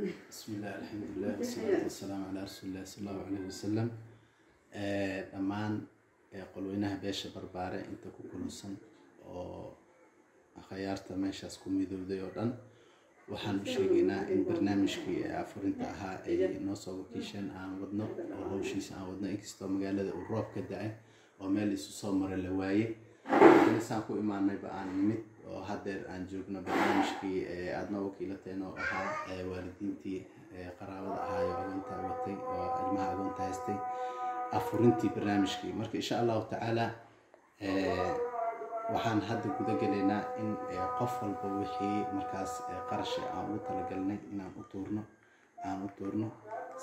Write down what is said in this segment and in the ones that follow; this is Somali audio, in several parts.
بسم الله الحمد لله والصلاة والسلام على رسول الله صلى الله عليه وسلم. دمان قلوينها بيش بربارة انت كوكولوسن خيارتا ماشاس كوميدو ديودان waxaan u sheegaynaa in barnaamijkii afurinta ahaa ay noo soo wakiisheen aan wadno oo hawshiisa aan wadno inkastoo magaalada uu roob ka da'ay oo meel isu soo maray la waayay inaan ku imaanay baan nimid oo hadeer aan joogno barnaamijkii aad noo wakiilateen oo ahaa waalidiintii qaraabada ahaa ee agoonta watay oo ilmaha agoonta haystay afurintii barnaamijkii marka insha Allah ta'ala waxaan hadda guda galeynaa in qof walba wixii markaas qarash aan ugu talagalnay inaan u tuurno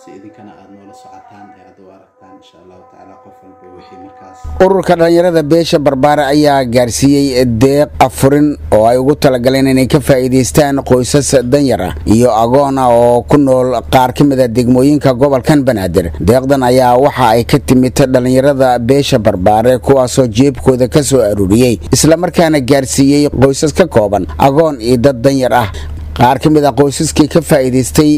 si idinkana aad noola socotaan ee aad u aragtaan insha Allah ta'ala qof walba wixii markaas ururka dhalinyarada beesha barbaare ayaa gaarsiiyay deeq afurin oo ay ugu talagaleen inay ka faa'iideystaan qoysas danyar ah iyo agoon ah oo ku nool qaar ka mid ah degmooyinka gobolkan Banaadir. Deeqdan ayaa waxa ay ka timid dhalinyarada beesha barbaare kuwaasoo jeebkooda ka soo aruuriyay isla markaana gaarsiiyay qoysas ka kooban agoon iyo dad danyar ah. qaar ka mid ah qoysaskii ka faa'iideystay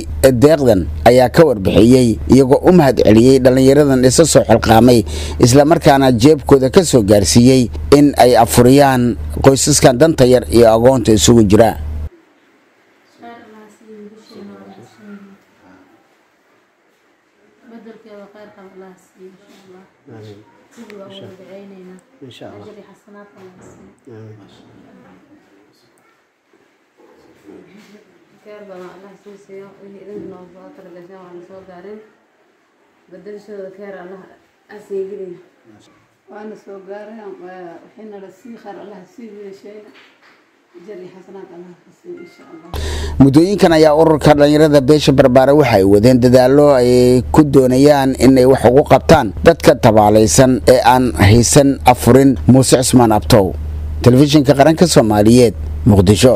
deeqdan ayaa ka warbixiyay iyagoo u mahad celiyay dhalinyaradan isa soo xilqaamay isla markaana jeebkooda ka soo gaarsiiyay in ay afuriyaan qoysaskan danta yar iyo agoonta isugu jira. خير بما الله سوسيا وإذن نوضات رجعنا ونسوق دارين بدل شو خير الله أسيقين وأنا سوق دارين وحين رسي خير الله سيقين شيء جري حسنات الله إن شاء الله. Mudooyinkan ayaa ururka dhalinyarada beesha barbaare waxay wadeen dadaalo ay ku doonayaan inay wax ugu qabtaan dadka tabaalaysan ee aan haysan afurin. Muuse Cusmaan Abtow, Telefishinka Qaranka Soomaaliyeed, Muqdisho.